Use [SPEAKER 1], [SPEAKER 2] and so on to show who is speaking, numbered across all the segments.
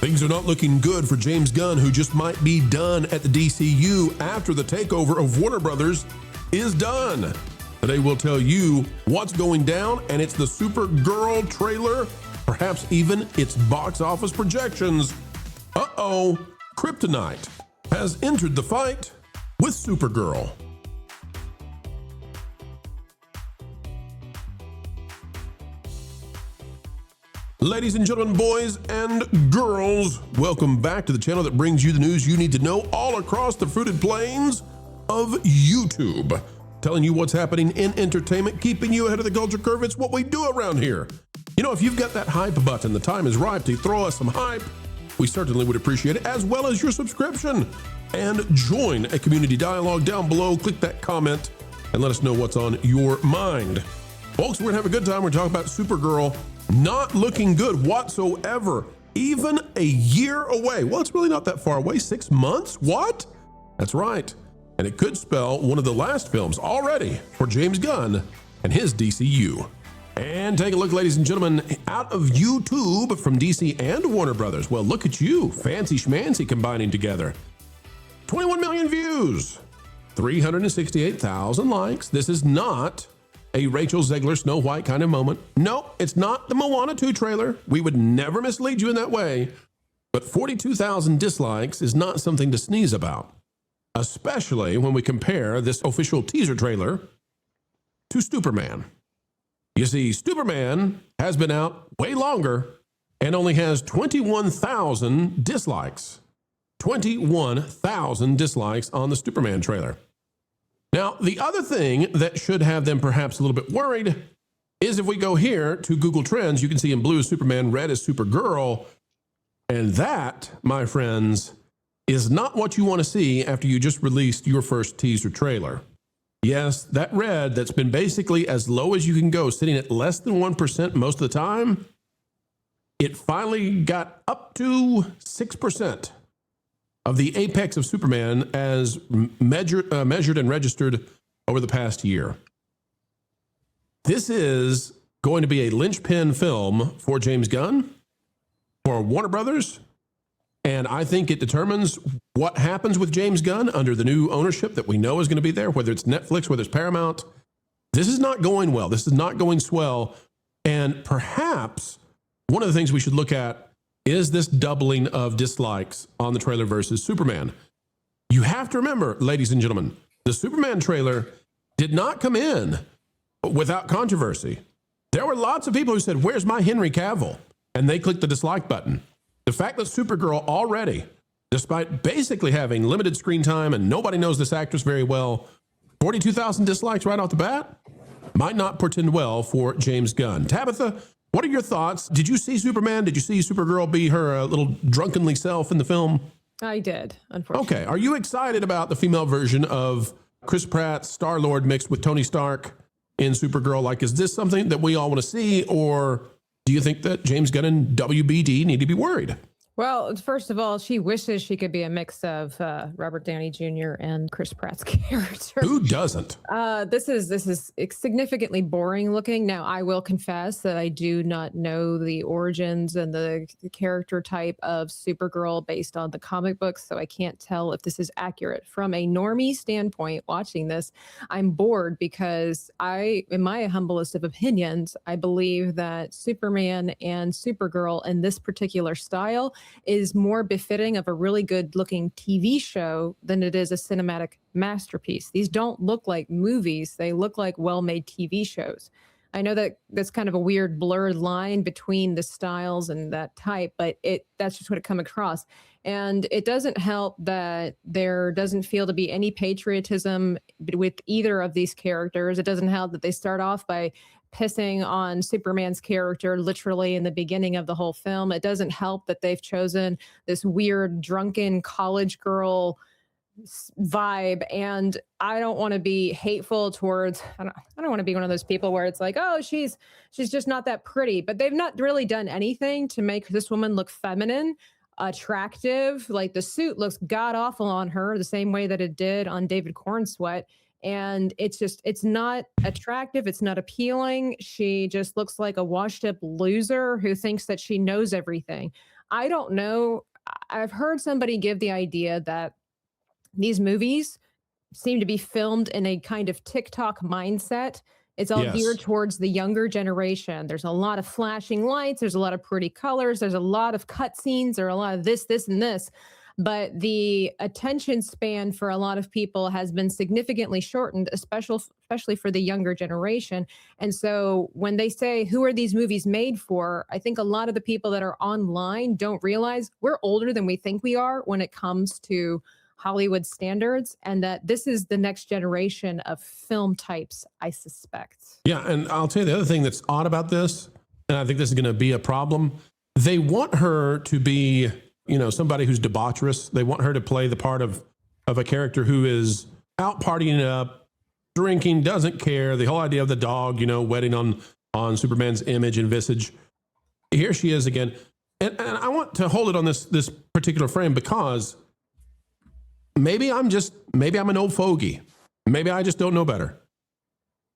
[SPEAKER 1] Things are not looking good for James Gunn, who just might be done at the DCU after the takeover of Warner Brothers is done. Today we'll tell you what's going down, and it's the Supergirl trailer, perhaps even its box office projections. Kryptonite has entered the fight with Supergirl. Ladies and gentlemen, boys and girls, welcome back to the channel that brings you the news you need to know all across the fruited plains of YouTube. Telling you what's happening in entertainment, keeping you ahead of the culture curve. It's what we do around here. You know, if you've got that hype button, the time is ripe to throw us some hype. We certainly would appreciate it, as well as your subscription. And join a community dialogue down below. Click that comment and let us know what's on your mind. Folks, we're gonna have a good time. We're talking about Supergirl. Not looking good whatsoever, even a year away. Well, it's really not that far away, 6 months? What? That's right. And it could spell one of the last films already for James Gunn and his DCU. And take a look, ladies and gentlemen, out of YouTube from DC and Warner Brothers. Well, look at you, fancy schmancy combining together. 21 million views, 368,000 likes. This is not a Rachel Zegler Snow White kind of moment. No, it's not the Moana 2 trailer. We would never mislead you in that way. But 42,000 dislikes is not something to sneeze about, especially when we compare this official teaser trailer to Superman. You see, Superman has been out way longer and only has 21,000 dislikes. 21,000 dislikes on the Superman trailer. Now, the other thing that should have them perhaps a little bit worried is if we go here to Google Trends, you can see in blue is Superman, red is Supergirl. And that, my friends, is not what you want to see after you just released your first teaser trailer. Yes, that red that's been basically as low as you can go, sitting at less than 1% most of the time, it finally got up to 6%. Of the apex of Superman as measured and registered over the past year. This is going to be a linchpin film for James Gunn, for Warner Brothers, and I think it determines what happens with James Gunn under the new ownership that we know is going to be there, whether it's Netflix, whether it's Paramount. This is not going well. This is not going swell, and perhaps one of the things we should look at is this doubling of dislikes on the trailer versus Superman. You have to remember, ladies and gentlemen, the Superman trailer did not come in without controversy. There were lots of people who said, "Where's my Henry Cavill?" And they clicked the dislike button. The fact that Supergirl already, despite basically having limited screen time and nobody knows this actress very well, 42,000 dislikes right off the bat, might not portend well for James Gunn. Tabitha, what are your thoughts? Did you see Superman? Did you see Supergirl be her little drunkenly self in the film?
[SPEAKER 2] I did, unfortunately.
[SPEAKER 1] Okay. Are you excited about the female version of Chris Pratt's Star-Lord mixed with Tony Stark in Supergirl? Like, is this something that we all want to see, or do you think that James Gunn and WBD need to be worried?
[SPEAKER 2] Well, first of all, she wishes she could be a mix of Robert Downey Jr. and Chris Pratt's character.
[SPEAKER 1] Who doesn't?
[SPEAKER 2] This is significantly boring looking. Now, I will confess that I do not know the origins and the character type of Supergirl based on the comic books, so I can't tell if this is accurate. From a normie standpoint, watching this, I'm bored because in my humblest of opinions, I believe that Superman and Supergirl in this particular style is more befitting of a really good looking TV show than it is a cinematic masterpiece. These don't look like movies. They look like well-made TV shows. I know that that's kind of a weird blurred line between the styles and that type, but that's just what it comes across. And it doesn't help that there doesn't feel to be any patriotism with either of these characters. It doesn't help that they start off by pissing on Superman's character literally in the beginning of the whole film. It doesn't help that they've chosen this weird drunken college girl vibe, and I don't want to be hateful towards I don't want to be one of those people where it's like, oh, she's just not that pretty, but they've not really done anything to make this woman look feminine, attractive. Like the suit looks god awful on her the same way that it did on David Cornsweet. And it's not attractive. It's not appealing. She just looks like a washed up loser who thinks that she knows everything. I don't know. I've heard somebody give the idea that these movies seem to be filmed in a kind of TikTok mindset. It's all geared
[SPEAKER 1] Yes.
[SPEAKER 2] towards the younger generation. There's a lot of flashing lights. There's a lot of pretty colors. There's a lot of cutscenes. There are a lot of this, and this. But the attention span for a lot of people has been significantly shortened, especially for the younger generation. And so when they say, who are these movies made for? I think a lot of the people that are online don't realize we're older than we think we are when it comes to Hollywood standards, and that this is the next generation of film types, I suspect.
[SPEAKER 1] Yeah, and I'll tell you the other thing that's odd about this, and I think this is going to be a problem. They want her to be, somebody who's debaucherous. They want her to play the part of a character who is out partying it up, drinking, doesn't care. The whole idea of the dog, wetting on Superman's image and visage. Here she is again. And I want to hold it on this particular frame because maybe I'm an old fogey. Maybe I just don't know better.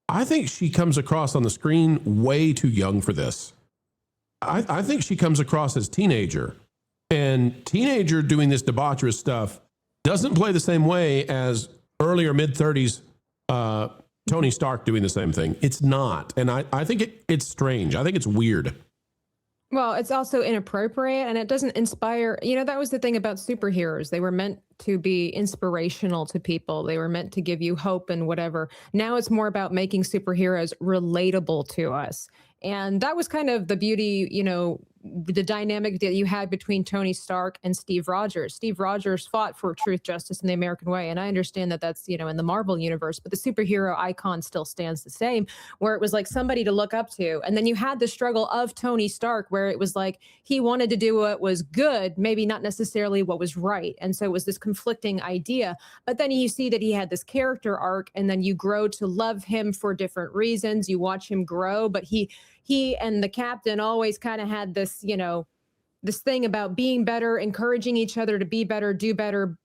[SPEAKER 1] I think she comes across on the screen way too young for this. I think she comes across as teenager, and teenager doing this debaucherous stuff doesn't play the same way as early or mid 30s Tony Stark doing the same thing. It's not. And I think it's strange. I think it's weird.
[SPEAKER 2] Well, it's also inappropriate, and it doesn't inspire. That was the thing about superheroes. They were meant to be inspirational to people. They were meant to give you hope and whatever. Now it's more about making superheroes relatable to us. And that was kind of the beauty, the dynamic that you had between Tony Stark and Steve Rogers. Steve Rogers fought for truth, justice, and the American way. And I understand that that's, in the Marvel universe, but the superhero icon still stands the same, where it was like somebody to look up to. And then you had the struggle of Tony Stark, where it was like he wanted to do what was good, maybe not necessarily what was right. And so it was this conflicting idea. But then you see that he had this character arc, and then you grow to love him for different reasons. You watch him grow, but he and the captain always kind of had this, this thing about being better, encouraging each other to be better, do better.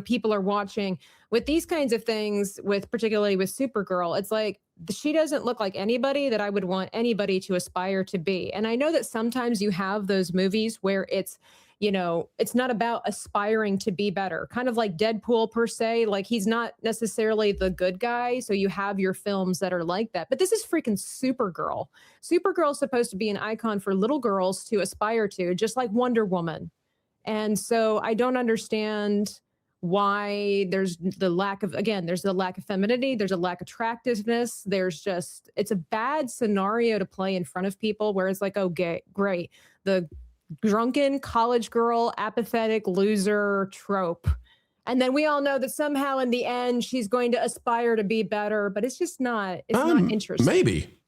[SPEAKER 2] People are watching. With these kinds of things, particularly with Supergirl, it's like she doesn't look like anybody that I would want anybody to aspire to be. And I know that sometimes you have those movies where it's not about aspiring to be better, kind of like Deadpool per se. Like, he's not necessarily the good guy. So you have your films that are like that. But this is freaking Supergirl. Supergirl is supposed to be an icon for little girls to aspire to, just like Wonder Woman. And so I don't understand why there's the lack of femininity. There's a lack of attractiveness. It's a bad scenario to play in front of people where it's like, oh, great. The drunken college girl, apathetic loser trope. And then we all know that somehow in the end, she's going to aspire to be better, but it's just not, not interesting.
[SPEAKER 1] Maybe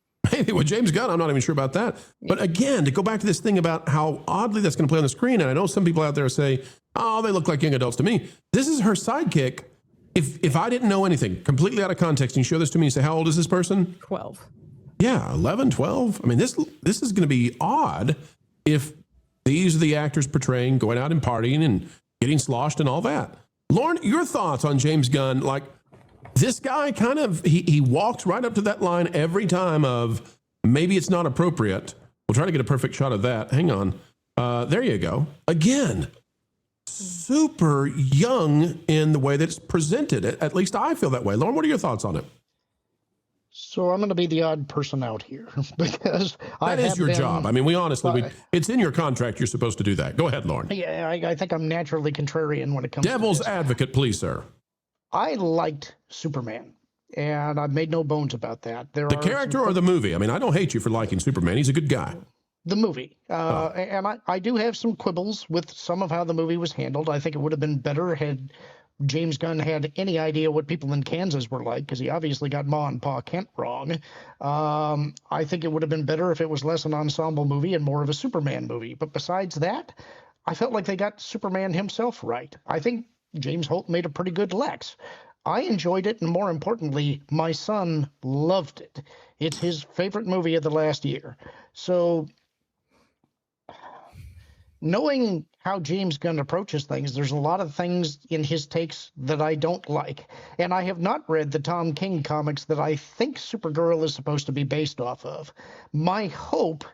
[SPEAKER 1] with James Gunn, I'm not even sure about that. But again, to go back to this thing about how oddly that's going to play on the screen. And I know some people out there say, oh, they look like young adults to me. This is her sidekick. If I didn't know anything, completely out of context, and you show this to me and say, how old is this person?
[SPEAKER 2] 12.
[SPEAKER 1] Yeah, 11, 12. I mean, this is going to be odd if these are the actors portraying going out and partying and getting sloshed and all that. Lauren, your thoughts on James Gunn? Like, this guy kind of, he walks right up to that line every time of maybe it's not appropriate. We'll try to get a perfect shot of that. Hang on. There you go. Again, super young in the way that it's presented. At least I feel that way. Lauren, what are your thoughts on it?
[SPEAKER 3] So I'm going to be the odd person out here because
[SPEAKER 1] that is your job. I mean, it's in your contract. You're supposed to do that. Go ahead, Lauren.
[SPEAKER 3] Yeah, I think I'm naturally contrarian when it comes
[SPEAKER 1] Devil's
[SPEAKER 3] to this.
[SPEAKER 1] advocate, please, sir.
[SPEAKER 3] I liked Superman, and I've made no bones about that.
[SPEAKER 1] The character or the movie? I mean, I don't hate you for liking Superman. He's a good guy.
[SPEAKER 3] The movie. And I do have some quibbles with some of how the movie was handled. I think it would have been better had James Gunn had any idea what people in Kansas were like, because he obviously got Ma and Pa Kent wrong. I think it would have been better if it was less an ensemble movie and more of a Superman movie. But besides that, I felt like they got Superman himself right. I think James Holt made a pretty good Lex. I enjoyed it, and more importantly, my son loved it. It's his favorite movie of the last year. So knowing how James Gunn approaches things, there's a lot of things in his takes that I don't like. And I have not read the Tom King comics that I think Supergirl is supposed to be based off of. My hope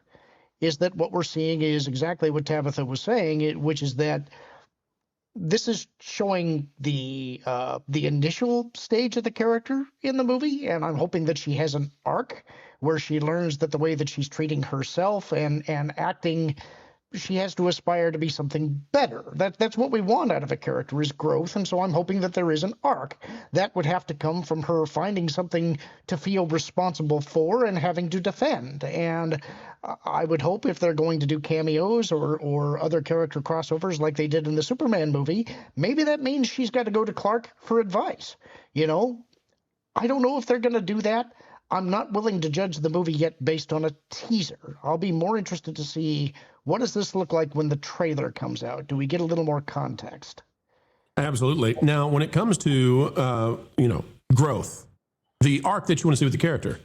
[SPEAKER 3] is that what we're seeing is exactly what Tabitha was saying, which is that this is showing the initial stage of the character in the movie, and I'm hoping that she has an arc where she learns that the way that she's treating herself and acting, she has to aspire to be something better. That's what we want out of a character, is growth. And so I'm hoping that there is an arc that would have to come from her finding something to feel responsible for and having to defend. And I would hope, if they're going to do cameos or other character crossovers like they did in the Superman movie, maybe that means she's got to go to Clark for advice. You know, I don't know if they're going to do that. I'm not willing to judge the movie yet based on a teaser. I'll be more interested to see, what does this look like when the trailer comes out? Do we get a little more context?
[SPEAKER 1] Absolutely. Now, when it comes to, growth, the arc that you want to see with the character,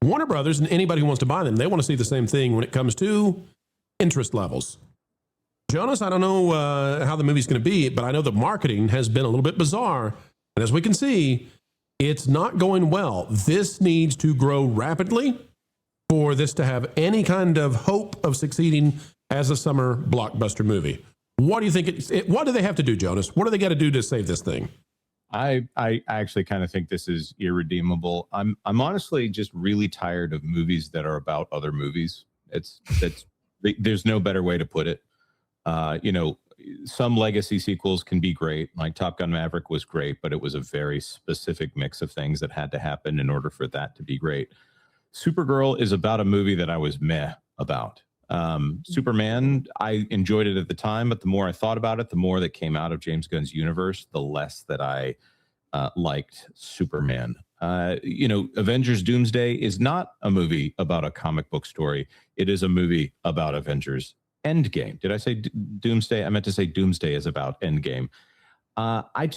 [SPEAKER 1] Warner Brothers and anybody who wants to buy them, they want to see the same thing when it comes to interest levels. Jonas, I don't know how the movie's going to be, but I know the marketing has been a little bit bizarre. And as we can see, it's not going well. This needs to grow rapidly for this to have any kind of hope of succeeding as a summer blockbuster movie. What do you think? What do they have to do, Jonas? What do they got to do to save this thing?
[SPEAKER 4] I actually kind of think this is irredeemable. I'm honestly just really tired of movies that are about other movies. There's no better way to put it. Some legacy sequels can be great, like Top Gun Maverick was great, but it was a very specific mix of things that had to happen in order for that to be great. Supergirl is about a movie that I was meh about. Superman, I enjoyed it at the time, but the more I thought about it, the more that came out of James Gunn's universe, the less that I liked Superman. Avengers Doomsday is not a movie about a comic book story. It is a movie about Avengers Endgame. Did I say Doomsday? I meant to say Doomsday is about Endgame. I'm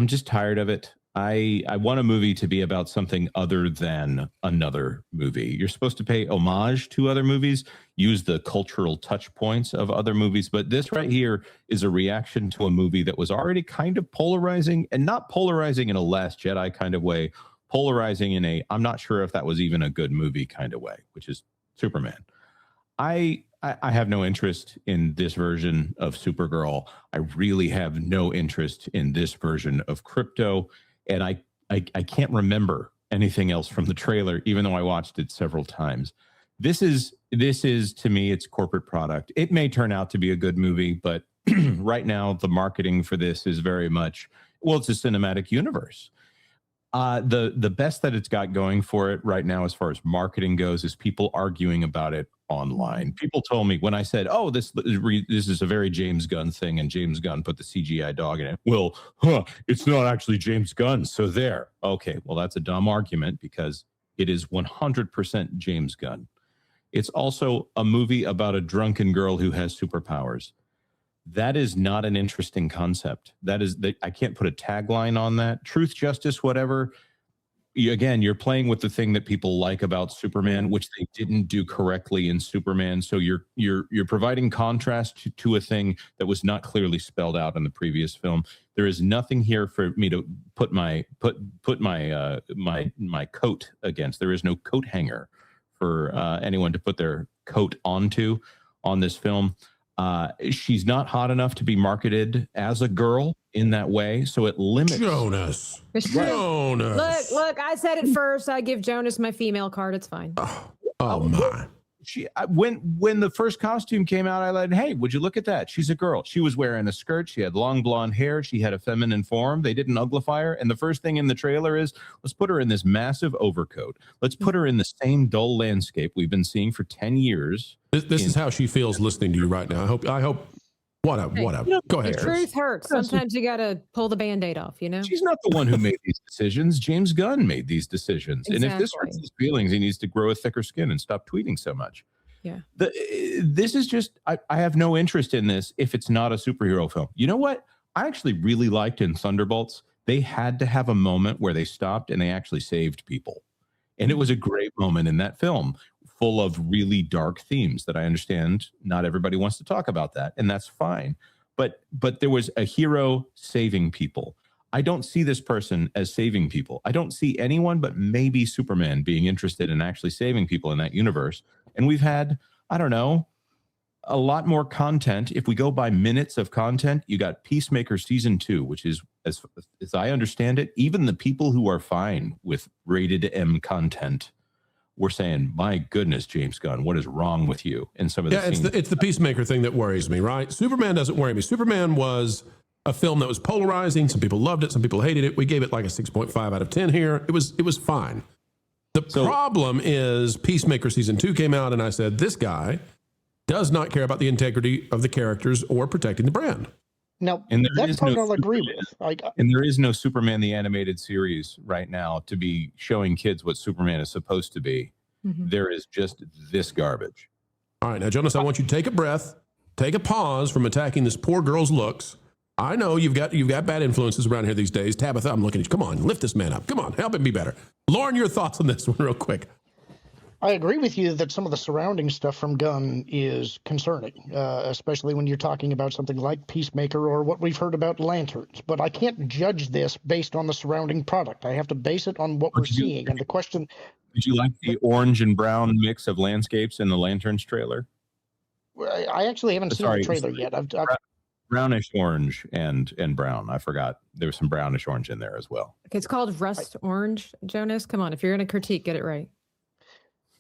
[SPEAKER 4] just tired of it. I want a movie to be about something other than another movie. You're supposed to pay homage to other movies, use the cultural touch points of other movies, but this right here is a reaction to a movie that was already kind of polarizing, and not polarizing in a Last Jedi kind of way, polarizing in a, I'm not sure if that was even a good movie kind of way, which is Superman. I have no interest in this version of Supergirl. I really have no interest in this version of Crypto. And I can't remember anything else from the trailer, even though I watched it several times. This is to me, it's corporate product. It may turn out to be a good movie, but right now the marketing for this is very much, well, it's a cinematic universe. The best that it's got going for it right now, as far as marketing goes, is people arguing about it online. People told me when I said, "Oh, this is a very James Gunn thing," and James Gunn put the CGI dog in it. Well, it's not actually James Gunn, so there. Okay, well, that's a dumb argument because it is 100% James Gunn. It's also a movie about a drunken girl who has superpowers. That is not an interesting concept. I can't put a tagline on that. Truth, justice, whatever. You're playing with the thing that people like about Superman, which they didn't do correctly in Superman. So you're providing contrast to a thing that was not clearly spelled out in the previous film. There is nothing here for me to put my coat against. There is no coat hanger for anyone to put their coat onto on this film. She's not hot enough to be marketed as a girl in that way, so it limits.
[SPEAKER 1] Jonas.
[SPEAKER 2] Look, I said it first. I give Jonas my female card. It's fine.
[SPEAKER 1] Oh my.
[SPEAKER 4] When the first costume came out, I said, "Hey, would you look at that? She's a girl." She was wearing a skirt. She had long blonde hair. She had a feminine form. They didn't uglify her. And the first thing in the trailer is, let's put her in this massive overcoat. Let's put her in the same dull landscape we've been seeing for 10 years.
[SPEAKER 1] This is how she feels listening to you right now. I hope. Whatever. Go ahead.
[SPEAKER 2] The truth hurts. Sometimes you got to pull the Band-Aid off, you know?
[SPEAKER 4] She's not the one who made these decisions. James Gunn made these decisions.
[SPEAKER 2] Exactly.
[SPEAKER 4] And if this hurts his feelings, he needs to grow a thicker skin and stop tweeting so much.
[SPEAKER 2] Yeah.
[SPEAKER 4] This is just, I have no interest in this if it's not a superhero film. You know what? I actually really liked in Thunderbolts, they had to have a moment where they stopped and they actually saved people. And it was a great moment in that film, full of really dark themes that I understand not everybody wants to talk about that, and that's fine. But there was a hero saving people. I don't see this person as saving people. I don't see anyone but maybe Superman being interested in actually saving people in that universe. And we've had I don't know, a lot more content. If we go by minutes of content, you got Peacemaker season 2, which is, as I understand it, even the people who are fine with rated M content were saying, my goodness, James Gunn, what is wrong with you? And some of the scenes.
[SPEAKER 1] It's the Peacemaker thing that worries me, right? Superman doesn't worry me. Superman was a film that was polarizing. Some people loved it. Some people hated it. We gave it like a 6.5 out of 10 here. It was fine. The problem is Peacemaker season 2 came out, and I said, this guy does not care about the integrity of the characters or protecting the brand.
[SPEAKER 3] Now, that part I'll agree with.
[SPEAKER 4] And there is no Superman the Animated Series right now to be showing kids what Superman is supposed to be. Mm-hmm. There is just this garbage.
[SPEAKER 1] All right, now, Jonas, I want you to take a breath, take a pause from attacking this poor girl's looks. I know you've got bad influences around here these days. Tabitha, I'm looking at you. Come on, lift this man up. Come on, help him be better. Lauren, your thoughts on this one real quick.
[SPEAKER 3] I agree with you that some of the surrounding stuff from Gunn is concerning, especially when you're talking about something like Peacemaker or what we've heard about Lanterns. But I can't judge this based on the surrounding product. I have to base it on what we're seeing. And the question...
[SPEAKER 4] Did you like the orange and brown mix of landscapes in the Lanterns trailer?
[SPEAKER 3] I actually haven't seen the trailer yet. I've
[SPEAKER 4] brownish orange and brown. I forgot there was some brownish orange in there as well.
[SPEAKER 2] Okay, it's called Rust Orange, Jonas. Come on, if you're going to critique, get it right.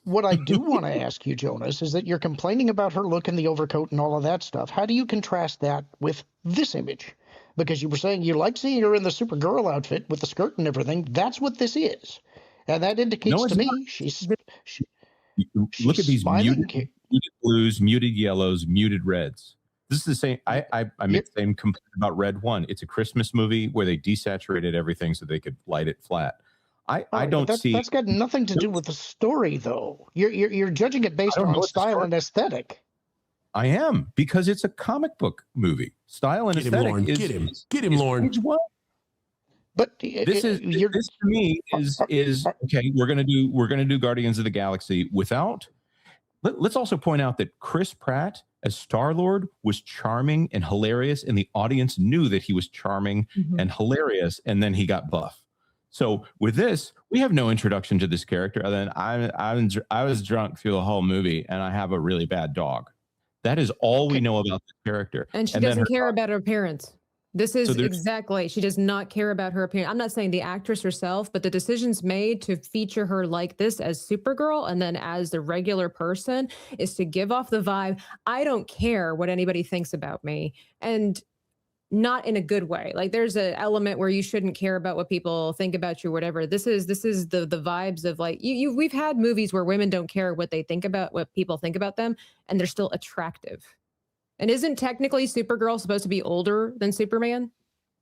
[SPEAKER 3] What I do want to ask you, Jonas, is that you're complaining about her look in the overcoat and all of that stuff. How do you contrast that with this image? Because you were saying you like seeing her in the Supergirl outfit with the skirt and everything. That's what this is. And that indicates to me she's
[SPEAKER 4] look at these muted blues, muted yellows, muted reds. This is the same. I made the same complaint about Red 1. It's a Christmas movie where they desaturated everything so they could light it flat. I don't see.
[SPEAKER 3] That's got nothing to do with the story, though. You're judging it based on style and aesthetic.
[SPEAKER 4] I am, because it's a comic book movie. Style and aesthetic.
[SPEAKER 1] Get him, Lauren.
[SPEAKER 3] But
[SPEAKER 4] this to me is okay. We're gonna do Guardians of the Galaxy without. Let's also point out that Chris Pratt as Star-Lord was charming and hilarious, and the audience knew that he was charming and hilarious, and then he got buff. So with this, we have no introduction to this character other than I was drunk through the whole movie and I have a really bad dog. That is all we know about the character.
[SPEAKER 2] And she doesn't care about her appearance. This is exactly, she does not care about her appearance. I'm not saying the actress herself, but the decisions made to feature her like this as Supergirl and then as the regular person is to give off the vibe, I don't care what anybody thinks about me. And not in a good way. Like there's an element where you shouldn't care about what people think about you or whatever. This is the vibes of like we've had movies where women don't care what they think about what people think about them and they're still attractive. And isn't technically Supergirl supposed to be older than Superman?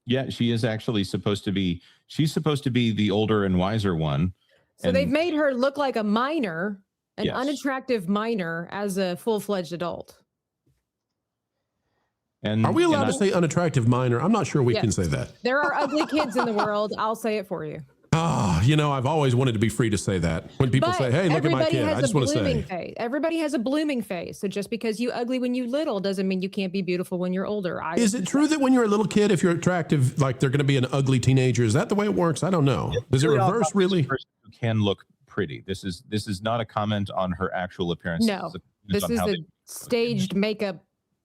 [SPEAKER 4] Yeah, she is actually supposed to be. She's supposed to be the older and wiser one.
[SPEAKER 2] So they've made her look like a minor, an unattractive minor as a full-fledged adult.
[SPEAKER 1] And are we allowed to say unattractive minor? I'm not sure we can say that.
[SPEAKER 2] There are ugly kids in the world. I'll say it for you.
[SPEAKER 1] Oh, I've always wanted to be free to say that. When people say, hey, look at my kid, I just want to say.
[SPEAKER 2] Everybody has a blooming face. So just because you ugly when you're little doesn't mean you can't be beautiful when you're older.
[SPEAKER 1] Is it true that when you're a little kid, if you're attractive, like they're going to be an ugly teenager? Is that the way it works? I don't know. Does it reverse really?
[SPEAKER 4] Who can look pretty. This is not a comment on her actual appearance.
[SPEAKER 2] No, this is the staged makeup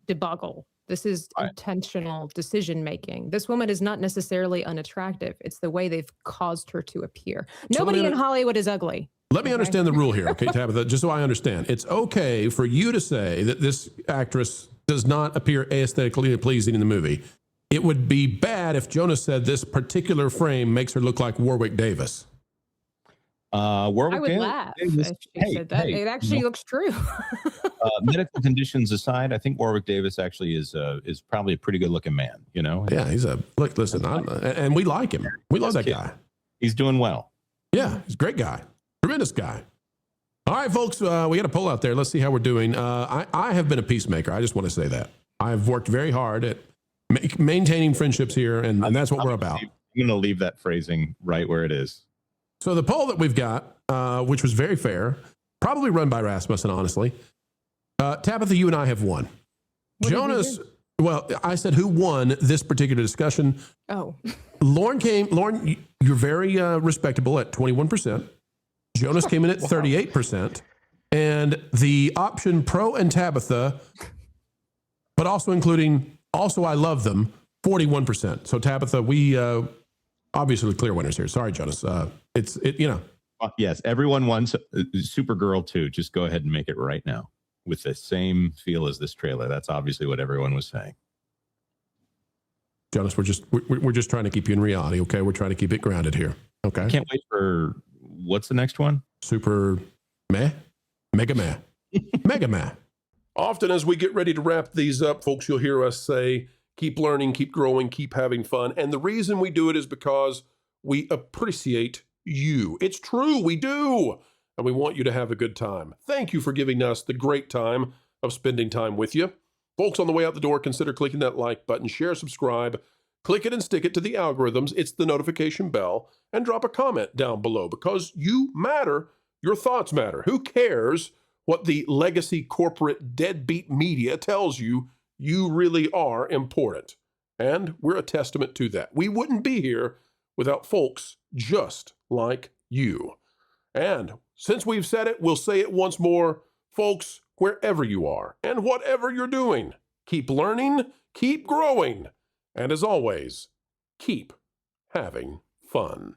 [SPEAKER 2] debacle. This is intentional decision making. This woman is not necessarily unattractive. It's the way they've caused her to appear. Nobody in Hollywood is ugly.
[SPEAKER 1] Let me understand the rule here, okay, Tabitha, just so I understand. It's okay for you to say that this actress does not appear aesthetically pleasing in the movie. It would be bad if Jonas said this particular frame makes her look like Warwick Davis.
[SPEAKER 2] Warwick I would laugh if she said that. It actually looks true.
[SPEAKER 4] Medical conditions aside, I think Warwick Davis actually is probably a pretty good looking man.
[SPEAKER 1] Yeah, he's listen, and we like him. We love that guy.
[SPEAKER 4] He's doing well.
[SPEAKER 1] Yeah, he's a great guy, tremendous guy. All right, folks, we got a poll out there. Let's see how we're doing. I have been a peacemaker. I just want to say that I've worked very hard at maintaining friendships here, and that's what we're about.
[SPEAKER 4] I'm going to leave that phrasing right where it is.
[SPEAKER 1] So the poll that we've got, which was very fair, probably run by Rasmussen, honestly. Tabitha, you and I have won. Jonas, well, I said who won this particular discussion.
[SPEAKER 2] Oh.
[SPEAKER 1] Lauren, you're very respectable at 21%. Jonas came in at 38%. And the option Pro and Tabitha, but also including also I love them, 41%. So Tabitha, we obviously the clear winners here. Sorry, Jonas.
[SPEAKER 4] Yes, everyone wants Supergirl too. Just go ahead and make it right now with the same feel as this trailer. That's obviously what everyone was saying.
[SPEAKER 1] Jonas, we're just trying to keep you in reality, okay? We're trying to keep it grounded here, okay?
[SPEAKER 4] I can't wait for what's the next one?
[SPEAKER 1] Super meh? Mega meh. Mega meh. Often as we get ready to wrap these up, folks, you'll hear us say, keep learning, keep growing, keep having fun. And the reason we do it is because we appreciate you. It's true, we do. And we want you to have a good time. Thank you for giving us the great time of spending time with you. Folks, on the way out the door, consider clicking that like button, share, subscribe, click it and stick it to the algorithms. It's the notification bell, and drop a comment down below because you matter. Your thoughts matter. Who cares what the legacy corporate deadbeat media tells you? You really are important. And we're a testament to that. We wouldn't be here without folks just like you. And since we've said it, we'll say it once more. Folks, wherever you are and whatever you're doing, keep learning, keep growing, and as always, keep having fun.